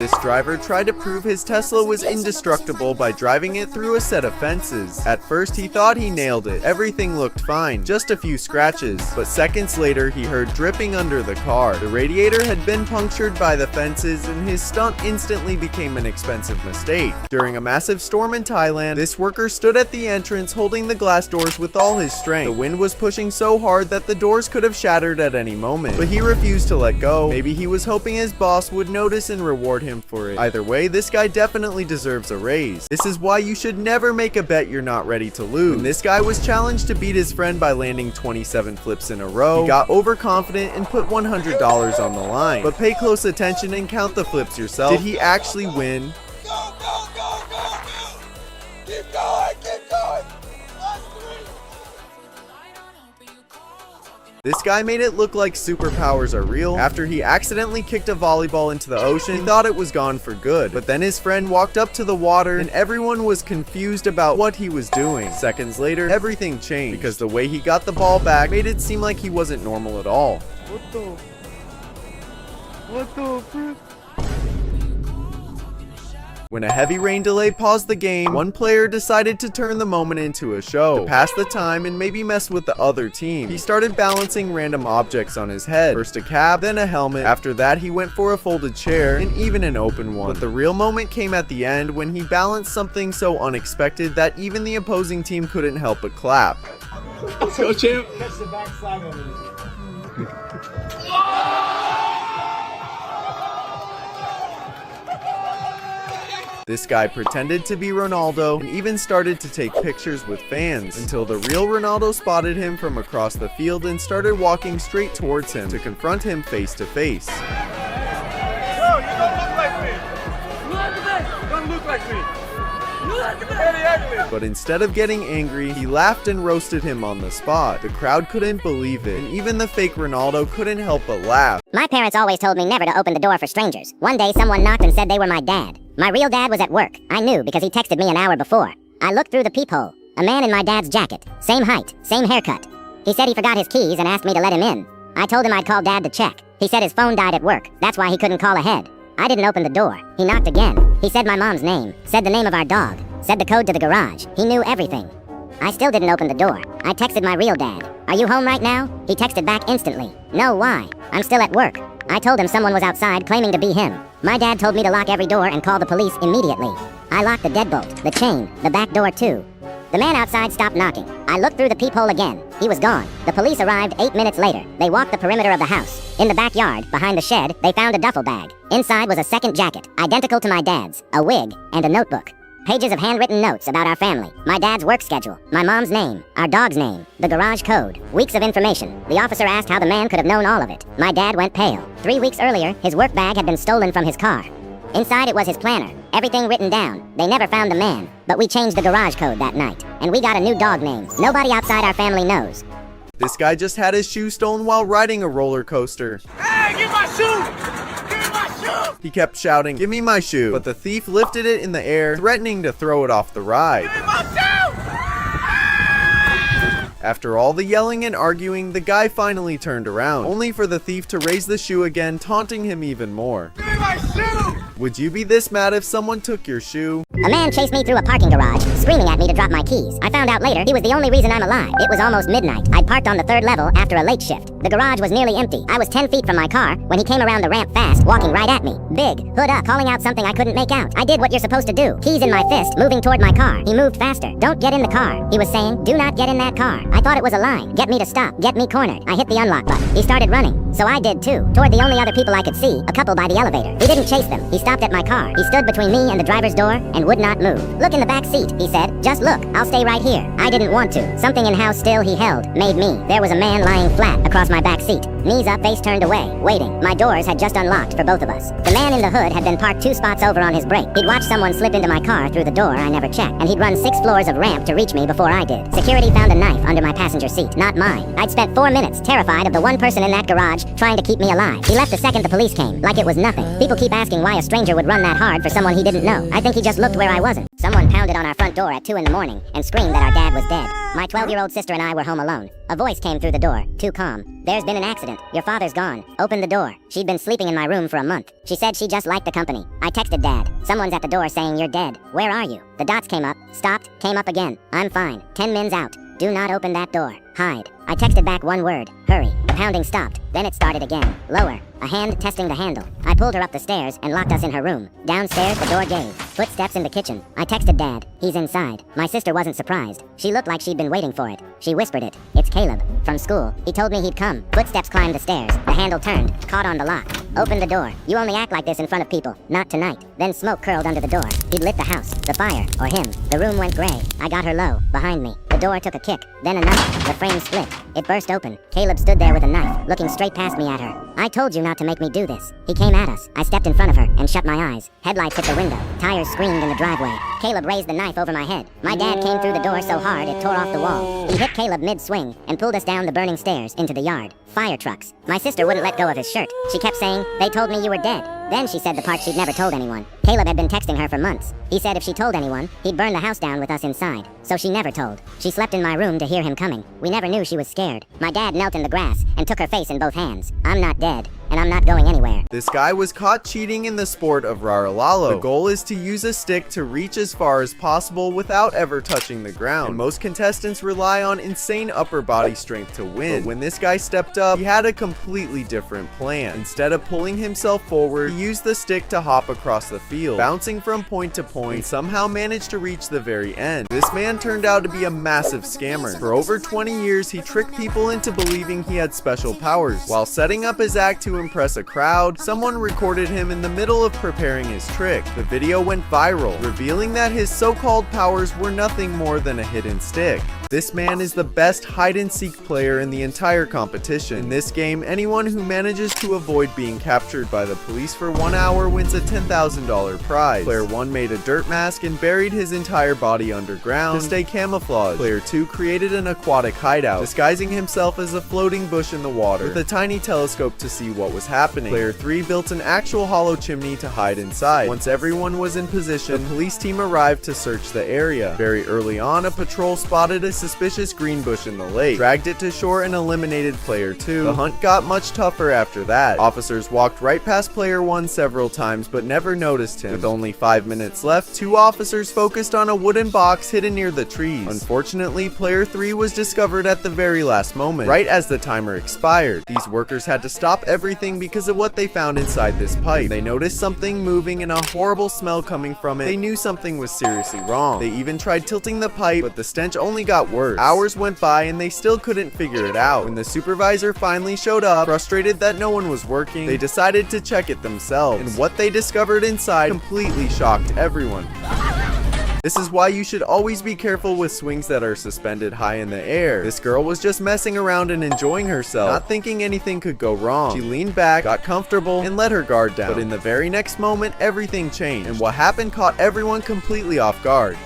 This driver tried to prove his Tesla was indestructible by driving it through a set of fences. At first, he thought he nailed it. Everything looked fine, just a few scratches. But seconds later, he heard dripping under the car. The radiator had been punctured by the fences, and his stunt instantly became an expensive mistake. During a massive storm in Thailand, this worker stood at the entrance holding the glass doors with all his strength. The wind was pushing so hard that the doors could have shattered at any moment, but he refused to let go. Maybe he was hoping his boss would notice and reward him for it. Either way, this guy definitely deserves a raise. This is why you should never make a bet you're not ready to lose. When this guy was challenged to beat his friend by landing 27 flips in a row, he got overconfident and put $100 on the line. But pay close attention and count the flips yourself. Did he actually win? Go, go, go, go, go! Keep going, keep going! Last three! This guy made it look like superpowers are real. After he accidentally kicked a volleyball into the ocean, he thought it was gone for good. But then his friend walked up to the water and everyone was confused about what he was doing. Seconds later, everything changed because the way he got the ball back made it seem like he wasn't normal at all. What the frick? When a heavy rain delay paused the game, one player decided to turn the moment into a show. To pass the time and maybe mess with the other team, he started balancing random objects on his head. First a cap, then a helmet. After that, he went for a folded chair and even an open one. But the real moment came at the end when he balanced something so unexpected that even the opposing team couldn't help but clap. Let's go, champ. Catch the backside of it. This guy pretended to be Ronaldo and even started to take pictures with fans until the real Ronaldo spotted him from across the field and started walking straight towards him to confront him face to face. Bro, you don't look like me. You don't look like me. Very ugly. But instead of getting angry, he laughed and roasted him on the spot. The crowd couldn't believe it, and even the fake Ronaldo couldn't help but laugh. My parents always told me never to open the door for strangers. One day someone knocked and said they were my dad. My real dad was at work. I knew because he texted me an hour before. I looked through the peephole. A man in my dad's jacket. Same height, same haircut. He said he forgot his keys and asked me to let him in. I told him I'd call dad to check. He said his phone died at work. That's why he couldn't call ahead. I didn't open the door. He knocked again. He said my mom's name. Said the name of our dog. Said the code to the garage. He knew everything. I still didn't open the door. I texted my real dad. Are you home right now? He texted back instantly. No, why? I'm still at work. I told him someone was outside claiming to be him. My dad told me to lock every door and call the police immediately. I locked the deadbolt, the chain, the back door too. The man outside stopped knocking. I looked through the peephole again. He was gone. The police arrived 8 minutes later. They walked the perimeter of the house. In the backyard, behind the shed, they found a duffel bag. Inside was a second jacket, identical to my dad's, a wig, and a notebook. Pages of handwritten notes about our family, my dad's work schedule, my mom's name, our dog's name, the garage code, weeks of information. The officer asked how the man could have known all of it. My dad went pale. 3 weeks earlier, his work bag had been stolen from his car. Inside it was his planner, everything written down. They never found the man, but we changed the garage code that night, and we got a new dog name. Nobody outside our family knows. This guy just had his shoe stolen while riding a roller coaster. Hey, get my shoe! Give me my shoe! He kept shouting, "Give me my shoe," but the thief lifted it in the air, threatening to throw it off the ride. Give me my shoe! After all the yelling and arguing, the guy finally turned around, only for the thief to raise the shoe again, taunting him even more. Give me my shoe! Would you be this mad if someone took your shoe? A man chased me through a parking garage, screaming at me to drop my keys. I found out later he was the only reason I'm alive. It was almost midnight. I'd parked on the 3rd level after a late shift. The garage was nearly empty. I was 10 feet from my car when he came around the ramp fast, walking right at me. Big, hood up, calling out something I couldn't make out. I did what you're supposed to do. Keys in my fist, moving toward my car. He moved faster. Don't get in the car. He was saying, do not get in that car. I thought it was a line. Get me to stop. Get me cornered. I hit the unlock button. He started running. So I did too. Toward the only other people I could see, a couple by the elevator. He didn't chase them. He stopped at my car. He stood between me and the driver's door and would not move. Look in the back seat, he said. Just look. I'll stay right here. I didn't want to. Something in how still he held made me. There was a man lying flat across my back seat. Knees up, face turned away, waiting. My doors had just unlocked for both of us. The man in the hood had been parked 2 spots over on his break. He'd watched someone slip into my car through the door I never checked, and he'd run 6 floors of ramp to reach me before I did. Security found a knife under my passenger seat, not mine. I'd spent 4 minutes terrified of the one person in that garage trying to keep me alive. He left the second the police came, like it was nothing. People keep asking why a stranger would run that hard for someone he didn't know. I think he just looked where I wasn't. Someone pounded on our front door at 2 in the morning and screamed that our dad was dead. My 12-year-old sister and I were home alone. A voice came through the door, too calm. "There's been an accident. Your father's gone. Open the door." She'd been sleeping in my room for a month. She said she just liked the company. I texted Dad. "Someone's at the door saying you're dead. Where are you?" The dots came up, stopped, came up again. "I'm fine. 10 mins out. Do not open that door. Hide." I texted back one word, "Hurry." The pounding stopped. Then it started again. Lower. A hand testing the handle. I pulled her up the stairs and locked us in her room. Downstairs, the door gave. Footsteps in the kitchen. I texted Dad. "He's inside." My sister wasn't surprised. She looked like she'd been waiting for it. She whispered it. "It's Caleb. From school. He told me he'd come." Footsteps climbed the stairs. The handle turned, caught on the lock. "Open the door. You only act like this in front of people. Not tonight." Then smoke curled under the door. He'd lit the house, the fire, or him. The room went gray. I got her low, behind me. The door took a kick, then another. The frame split. It burst open. Caleb stood there with a knife, looking straight past me at her. "I told you not to make me do this." He came at us. I stepped in front of her and shut my eyes. Headlights hit the window. Tires screamed in the driveway. Caleb raised the knife over my head. My dad came through the door so hard it tore off the wall. He hit Caleb mid-swing and pulled us down the burning stairs into the yard. Fire trucks. My sister wouldn't let go of his shirt. She kept saying, "They told me you were dead." Then she said the part she'd never told anyone. Caleb had been texting her for months. He said if she told anyone, he'd burn the house down with us inside. So she never told. She slept in my room to hear him coming. We never knew she was scared. My dad knelt in the grass and took her face in both hands. "I'm not dead, and I'm not going anywhere." This guy was caught cheating in the sport of Raralalo. The goal is to use a stick to reach as far as possible without ever touching the ground. And most contestants rely on insane upper body strength to win. But when this guy stepped up, he had a completely different plan. Instead of pulling himself forward, he used the stick to hop across the field, bouncing from point to point, and somehow managed to reach the very end. This man turned out to be a massive scammer. For over 20 years, he tricked people into believing he had special powers. While setting up his act to impress a crowd, someone recorded him in the middle of preparing his trick. The video went viral, revealing that his so-called powers were nothing more than a hidden stick. This man is the best hide-and-seek player in the entire competition. In this game, anyone who manages to avoid being captured by the police for 1 hour wins a $10,000 prize. Player 1 made a dirt mask and buried his entire body underground to stay camouflaged. Player 2 created an aquatic hideout, disguising himself as a floating bush in the water with a tiny telescope to see what was happening. Player 3 built an actual hollow chimney to hide inside. Once everyone was in position, the police team arrived to search the area. Very early on, a patrol spotted a suspicious green bush in the lake, dragged it to shore, and eliminated player 2. The hunt got much tougher after that. Officers walked right past player 1 several times but never noticed him. With only 5 minutes left, 2 officers focused on a wooden box hidden near the trees. Unfortunately, player 3 was discovered at the very last moment, right as the timer expired. These workers had to stop everything because of what they found inside this pipe. They noticed something moving and a horrible smell coming from it. They knew something was seriously wrong. They even tried tilting the pipe, but the stench only got worse. Hours went by and they still couldn't figure it out. When the supervisor finally showed up, frustrated that no one was working, they decided to check it themselves. And what they discovered inside completely shocked everyone. This is why you should always be careful with swings that are suspended high in the air. This girl was just messing around and enjoying herself, not thinking anything could go wrong. She leaned back, got comfortable, and let her guard down. But in the very next moment, everything changed, and what happened caught everyone completely off guard.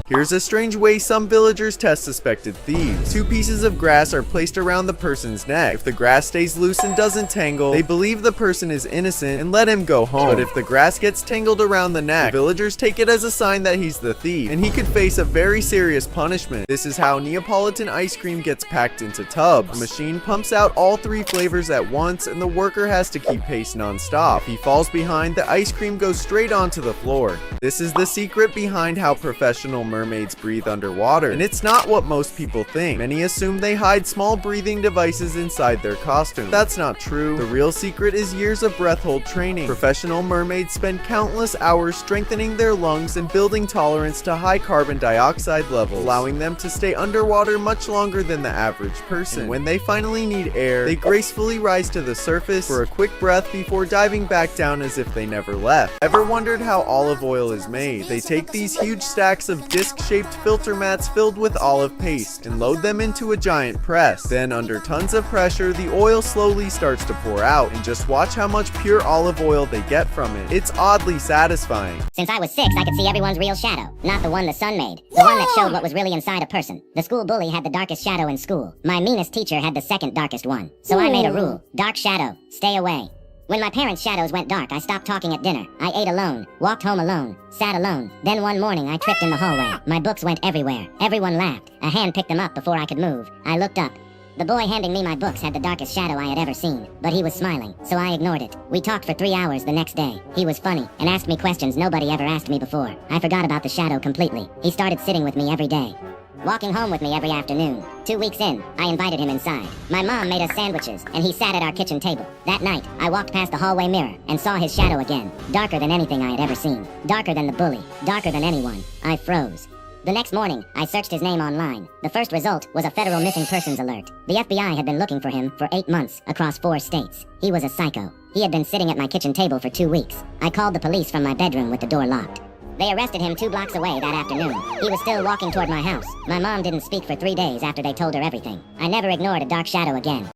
Here's a strange way some villagers test suspected thieves. 2 pieces of grass are placed around the person's neck. If the grass stays loose and doesn't tangle, they believe the person is innocent and let him go home. But if the grass gets tangled around the neck, the villagers take it as a sign that he's the thief, and he could face a very serious punishment. This is how Neapolitan ice cream gets packed into tubs. A machine pumps out all 3 flavors at once, and the worker has to keep pace non-stop. If he falls behind, the ice cream goes straight onto the floor. This is the secret behind how professional mermaids breathe underwater, and it's not what most people think. Many assume they hide small breathing devices inside their costume. That's not true. The real secret is years of breath hold training. Professional mermaids spend countless hours strengthening their lungs and building tolerance to high carbon dioxide levels, allowing them to stay underwater much longer than the average person. And when they finally need air, they gracefully rise to the surface for a quick breath before diving back down as if they never left. Ever wondered how olive oil is made? They take these huge stacks of disc-shaped filter mats filled with olive paste and load them into a giant press. Then, under tons of pressure, the oil slowly starts to pour out, and just watch how much pure olive oil they get from it. It's oddly satisfying. Since I was 6, I could see everyone's real shadow, not the one the sun made. The one that showed what was really inside a person. The school bully had the darkest shadow in school. My meanest teacher had the second darkest one. So I made a rule. Dark shadow, stay away. When my parents' shadows went dark, I stopped talking at dinner. I ate alone, walked home alone, sat alone. Then one morning, I tripped in the hallway. My books went everywhere. Everyone laughed. A hand picked them up before I could move. I looked up. The boy handing me my books had the darkest shadow I had ever seen, but he was smiling, so I ignored it. We talked for 3 hours the next day. He was funny, and asked me questions nobody ever asked me before. I forgot about the shadow completely. He started sitting with me every day, walking home with me every afternoon. 2 weeks in, I invited him inside. My mom made us sandwiches, and he sat at our kitchen table. That night, I walked past the hallway mirror and saw his shadow again. Darker than anything I had ever seen. Darker than the bully. Darker than anyone. I froze. The next morning, I searched his name online. The first result was a federal missing persons alert. The FBI had been looking for him for 8 months across 4 states. He was a psycho. He had been sitting at my kitchen table for 2 weeks. I called the police from my bedroom with the door locked. They arrested him 2 blocks away that afternoon. He was still walking toward my house. My mom didn't speak for 3 days after they told her everything. I never ignored a dark shadow again.